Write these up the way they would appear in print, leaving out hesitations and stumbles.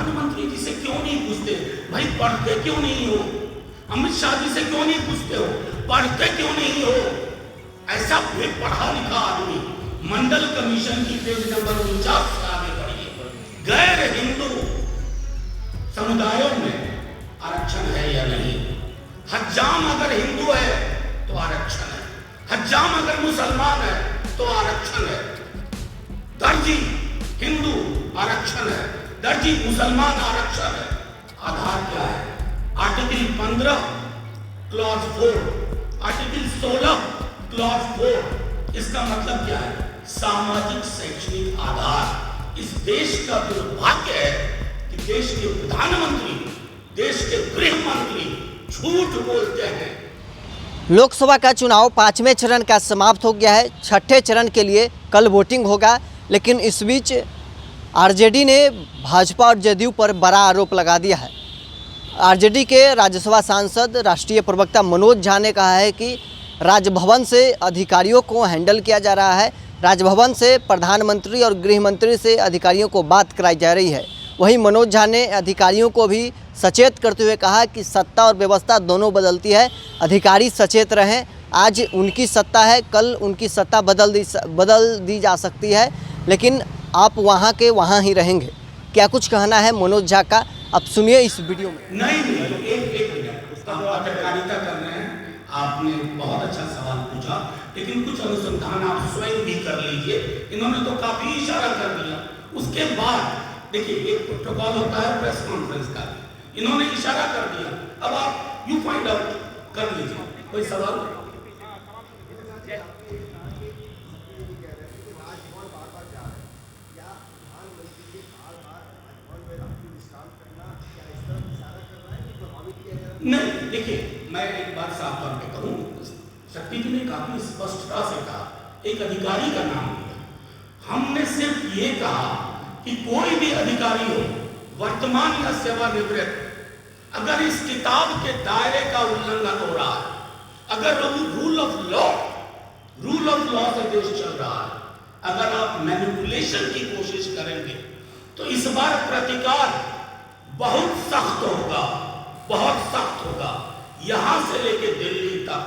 प्रधानमंत्री जी से क्यों नहीं पूछते, भाई पढ़ते क्यों नहीं हो? अमित शाह जी से क्यों नहीं पूछते हो, पढ़ते क्यों नहीं हो? ऐसा फिर पढ़ा लिखा आदमी मंडल कमीशन की पेज नंबर 49 से आगे बढ़िए। गैर हिंदू समुदायों में आरक्षण है या नहीं? हज्जाम अगर हिंदू है तो आरक्षण है, हज्जाम अगर मुसलमान है तो आरक्षण है, दर्जी हिंदू आरक्षण है, दर्जी मुसलमान आरक्षण है। आधार क्या है? Article 15 clause 4, article 16 clause 4। इसका मतलब क्या है? सामाजिक शैक्षणिक आधार। इस देश का दुर्भाग्य है कि देश के प्रधानमंत्री, देश के गृह मंत्री झूठ बोलते हैं। लोकसभा का चुनाव 5वें चरण का समाप्त हो गया है। 6ठे चरण के लिए कल वोटिंग होगा, लेकिन इस बीच आरजेडी ने भाजपा और जदयू पर बड़ा आरोप लगा दिया है। आरजेडी के राज्यसभा सांसद राष्ट्रीय प्रवक्ता मनोज झा ने कहा है कि राजभवन से अधिकारियों को हैंडल किया जा रहा है, राजभवन से प्रधानमंत्री और गृह मंत्री से अधिकारियों को बात कराई जा रही है। वहीं मनोज झा ने अधिकारियों को भी सचेत करते हुए कहा कि सत्ता और व्यवस्था दोनों बदलती है, अधिकारी सचेत रहें। आज उनकी सत्ता है, कल उनकी सत्ता बदल दी जा सकती है, लेकिन आप वहाँ के वहाँ ही रहेंगे। क्या कुछ कहना है मनोज झा का, अब सुनिए इस वीडियो में। नहीं, एक मिनट, आप पत्रकारिता कर रहे हैं, आपने बहुत अच्छा सवाल पूछा, लेकिन कुछ अनुसंधान आप स्वयं भी कर लीजिए। इन्होंने तो काफी इशारा कर दिया। उसके बाद देखिए, एक प्रोटोकॉल होता है प्रेस कॉन्फ्रेंस का, इन्होंने इशारा कर दिया। अब आप यू फाइंड आउट कर लीजिए। कोई सवाल? नहीं, देखिए, मैं एक बात साफ तौर पे कहूँ, शक्ति जी ने काफी स्पष्टता से कहा, एक अधिकारी का नाम लिया। हमने सिर्फ ये कहा कि कोई भी अधिकारी हो, वर्तमान या सेवानिवृत्त, अगर इस किताब के दायरे का उल्लंघन हो रहा है, अगर रूल ऑफ लॉ से देश चल रहा है, अगर आप मैनिपुलेशन की कोशिश करेंगे तो इस बार प्रतिकार बहुत सख्त होगा, बहुत सख्त होगा, यहां से लेके दिल्ली तक।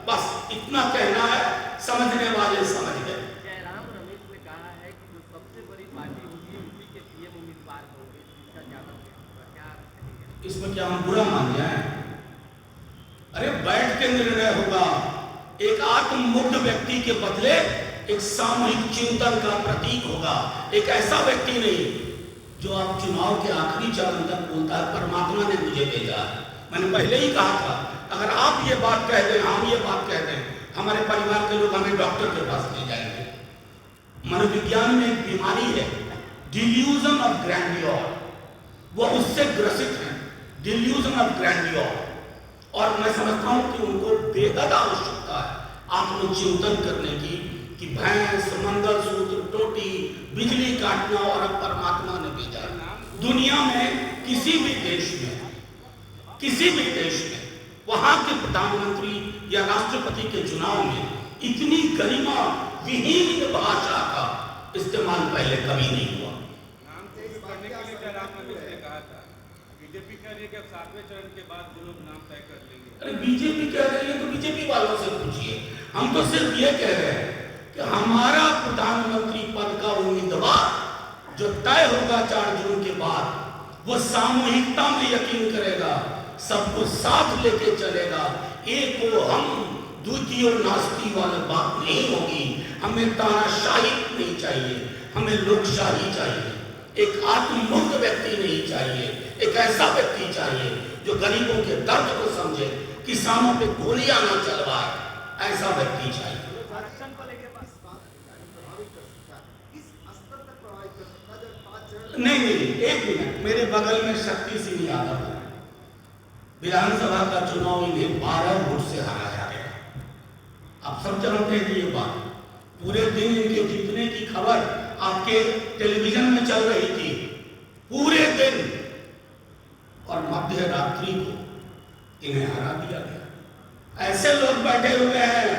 बस इतना कहना है, समझने वाले समझ गए। जयराम रमेश ने कहा है कि जो सबसे बड़ी पार्टी होगी यूपी के पीएम उम्मीदवार होंगे, इसका क्या इसमें क्या हम बुरा मान जाए? अरे बैठ के निर्णय होगा। एक आत्ममुग्ध व्यक्ति के बदले एक सामूहिक चिंतन का प्रतीक होगा। एक ऐसा व्यक्ति नहीं जो आप चुनाव के आखिरी चरण तक बोलता है परमात्मा ने मुझे भेजा है। मैंने पहले ही कहा था, अगर आप ये बात कह दें, हम ये बात कह दें, हमारे परिवार के लोग हमें डॉक्टर के पास ले जाएंगे। मनोविज्ञान में एक बीमारी है, डिल्यूजन ऑफ ग्रैंडियोर, वो उससे ग्रसित हैं, डिल्यूजन ऑफ ग्रैंडियोर। और मैं समझता हूं कि उनको बेहद आवश्यकता है आत्मचिंतन करने की, कि भैंस, मंगलसूत्र, टोटी, बिजली काटना और अब परमात्मा ने भेजा। दुनिया में किसी भी देश में वहां के प्रधानमंत्री या राष्ट्रपति के चुनाव में इतनी गरिमा विहीन भाषा का इस्तेमाल पहले कभी नहीं हुआ। नाम चेंज करने के लिए जयराम रमेश ने कहा था, बीजेपी कह रही है कि अब 7वें चरण के बाद जो लोग नाम तय कर लेंगे। अरे बीजेपी कह रही है तो बीजेपी वालों से पूछिए। हम तो सिर्फ ये कह रहे हैं कि हमारा प्रधानमंत्री पद का उम्मीदवार जो तय होगा 4 जून के बाद, वो सामूहिकता में यकीन करेगा, सबको साथ लेके चलेगा। एक को हम, द्वितीय नास्ती वाली बात नहीं होगी। हमें तानाशाही नहीं चाहिए, हमें लोकशाही चाहिए। एक आत्ममुक्त व्यक्ति नहीं चाहिए, एक ऐसा व्यक्ति चाहिए जो गरीबों के दर्द को समझे, किसानों पे गोलियां न चलवाए, ऐसा व्यक्ति चाहिए। नहीं, एक मिनट, मेरे बगल में शक्ति सिंह यादव है, विधानसभा का चुनाव इन्हें 12 वोट से हराया गया। आप सब जानते हैं ये बात, पूरे दिन इनके जीतने की खबर आपके टेलीविजन में चल रही थी पूरे दिन, और मध्य रात्रि को इन्हें हरा दिया गया। ऐसे लोग बैठे हुए हैं,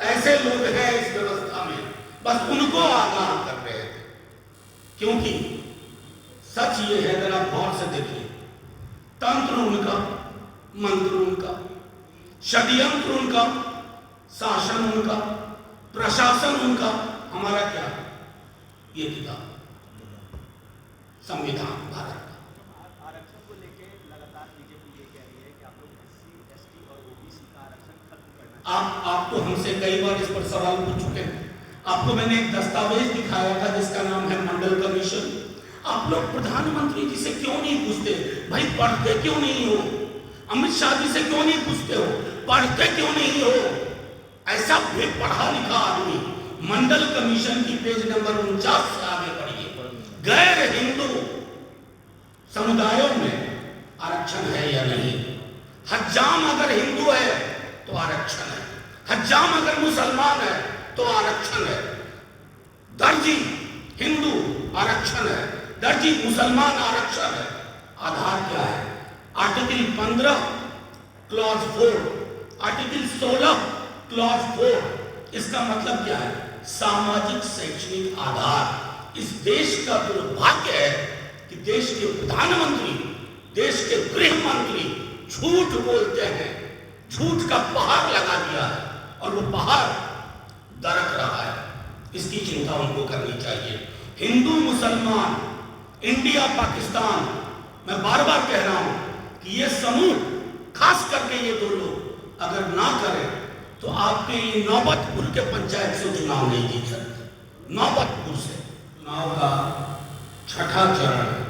ऐसे लोग हैं इस व्यवस्था में, बस उनको आगाह कर रहे थे, क्योंकि सच ये है, अगर आप गौर से देखिए, तंत्र उनका, मंत्र उनका, षड्यंत्र उनका, शासन उनका, प्रशासन उनका, हमारा क्या? ये किताब संविधान भारत का। आरक्षण को लेके लगातार बीजेपी ये कह रही है कि आप लोग SC, ST और OBC का आरक्षण खत्म करना है। आप तो हमसे कई बार इस पर सवाल पूछ चुके हैं। आपको मैंने एक दस्तावेज दिखाया था जिसका नाम है मंडल कमीशन। आप लोग प्रधानमंत्री जी से क्यों नहीं पूछते? भाई पढ़ते क्यों नहीं हो? अमित शाह जी से क्यों नहीं पूछते हो? पढ़ते क्यों नहीं हो? ऐसा भी पढ़ा लिखा आदमी मंडल कमीशन की पेज नंबर 49 से आगे पढ़िए। गैर हिंदू समुदायों में आरक्षण है या नहीं? हज्जाम अगर हिंदू है तो आरक्षण है, हज्जाम अगर मुसलमान है तो आरक्षण है, दर्जी हिंदू आरक्षण है, दर्जी मुसलमान आरक्षण है। आधार क्या है? Article 15 clause 4, article 16 clause 4। इसका मतलब क्या है? सामाजिक शैक्षणिक आधार। इस देश का दुर्भाग्य है कि देश के प्रधानमंत्री, देश के गृह मंत्री झूठ बोलते हैं, झूठ का पहाड़ लगा दिया है और वो पहाड़ दरक रहा है। इसकी चिंता उनको करनी चाहिए। हिंदू मुसलमान, इंडिया पाकिस्तान, मैं बार बार कह रहा हूं कि ये समूह, खास करके ये दो लोग अगर ना करें तो आपके ये नौबतपुर के पंचायत से चुनाव नहीं जीत सकते। नौबतपुर से चुनाव का छठा चरण है,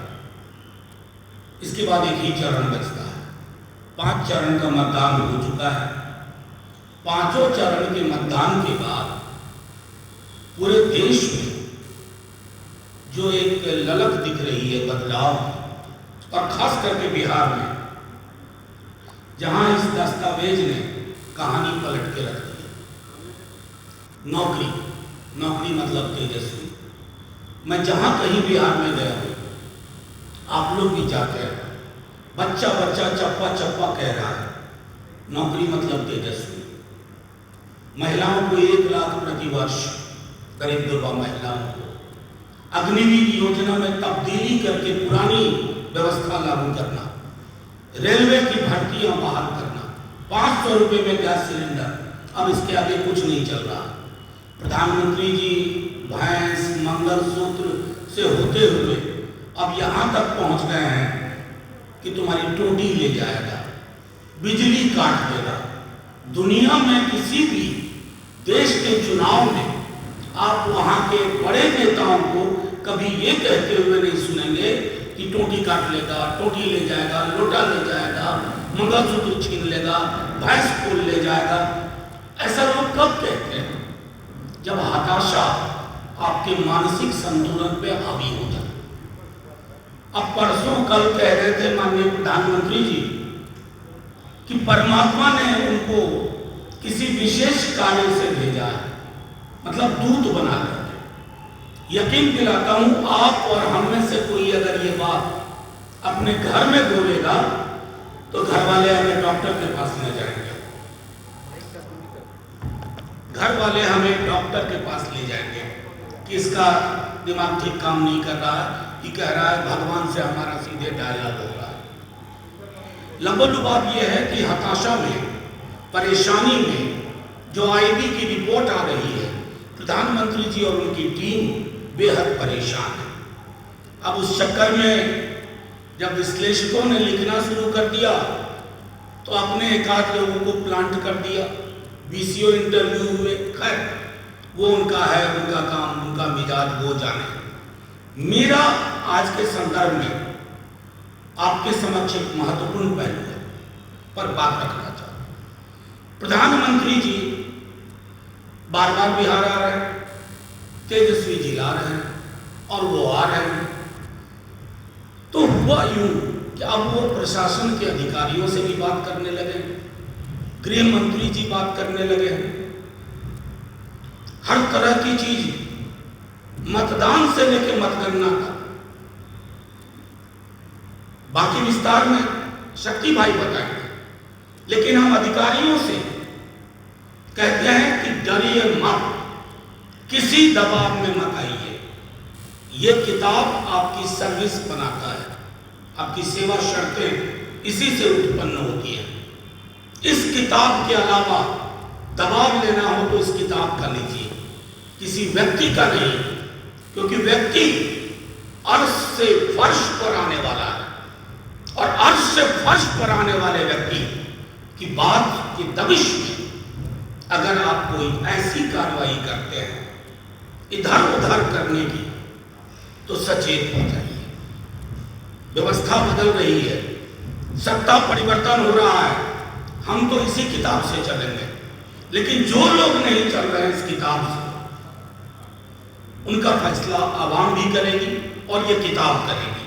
इसके बाद एक ही चरण बचता है। 5 चरण का मतदान हो चुका है। 5 चरण के मतदान के बाद पूरे देश में जो एक ललक दिख रही है बदलाव, और खास करके बिहार में, जहां इस दस्तावेज ने कहानी पलट के रख दी। नौकरी, नौकरी मतलब तेजस्वी। मैं जहां कहीं बिहार में गया हूं, आप लोग भी जाते हैं, बच्चा बच्चा चप्पा चप्पा कह रहा है नौकरी मतलब तेजस्वी। महिलाओं को 1 लाख प्रति वर्ष, करीब 2 महिलाओं को अग्निवीर योजना में तब्दीली करके पुरानी व्यवस्था लागू करना, रेलवे की भर्तियां बहाल करना, 500 रुपए में गैस सिलेंडर, अब इसके आगे कुछ नहीं चल रहा। प्रधानमंत्री जी भैंस मंगलसूत्र से होते हुए अब यहां तक पहुंच गए हैं कि तुम्हारी टोटी ले जाएगा, बिजली काट देगा। दुनिया में किसी भी देश के चुनाव में आप वहां के बड़े नेताओं को कभी ये कहते हुए नहीं सुनेंगे कि टोटी काट लेगा, टोटी ले जाएगा, लोटा ले जाएगा, मंगलसूत्र छीन लेगा, भैंस खोल ले जाएगा। ऐसा लोग कब कहते हैं? जब हताशा आपके मानसिक संतुलन पे हावी हो जाए। अब परसों कल कह रहे थे माननीय प्रधानमंत्री जी कि परमात्मा ने उनको किसी विशेष कार्य से भेजा है, मतलब दूत बना करके। यकीन दिलाता हूं, आप और हम में से कोई अगर ये बात अपने घर में बोलेगा तो घर वाले हमें डॉक्टर के पास ले जाएंगे, घर वाले हमें डॉक्टर के पास ले जाएंगे कि इसका दिमाग ठीक काम नहीं कर रहा है, कि कह रहा है भगवान से हमारा सीधे डायलॉग हो रहा है। लंबोलू बात यह है कि हताशा में, परेशानी में जो आईबी की रिपोर्ट आ रही है, प्रधानमंत्री जी और उनकी टीम बेहद परेशान है। अब उस चक्कर में जब विश्लेषकों ने लिखना शुरू कर दिया तो अपने एकाध लोगों को प्लांट कर दिया, बीसीओ इंटरव्यू हुए। खैर वो उनका है, उनका काम, उनका मिजाज, वो जाने। मेरा आज के संदर्भ में आपके समक्ष एक महत्वपूर्ण पहलू है पर बात रखना चाहूँ। प्रधानमंत्री जी बार बार बिहार आ रहे हैं, तेजस्वी जी ला रहे हैं और वो आ रहे हैं, तो हुआ यूं कि अब वो प्रशासन के अधिकारियों से भी बात करने लगे, गृह मंत्री जी बात करने लगे हैं, हर तरह की चीज, मतदान से लेकर मतगणना तक। बाकी विस्तार में शक्ति भाई बताएंगे, लेकिन हम अधिकारियों से कहते हैं कि डरिए मत, किसी दबाव में मत आइए। ये किताब आपकी सर्विस बनाता है, आपकी सेवा शर्तें इसी से उत्पन्न होती हैं। इस किताब के अलावा दबाव लेना हो तो इस किताब का लीजिए, किसी व्यक्ति का नहीं, क्योंकि व्यक्ति अर्श से फर्श पर आने वाला है और अर्श से फर्श पर आने वाले व्यक्ति की बात की दबिश में अगर आप कोई ऐसी कार्रवाई करते हैं इधर उधर करने की, तो सचेत हो जाइए। व्यवस्था बदल रही है, सत्ता परिवर्तन हो रहा है, हम तो इसी किताब से चलेंगे, लेकिन जो लोग नहीं चल रहे हैं इस किताब से, उनका फैसला आवाम भी करेगी और ये किताब करेगी।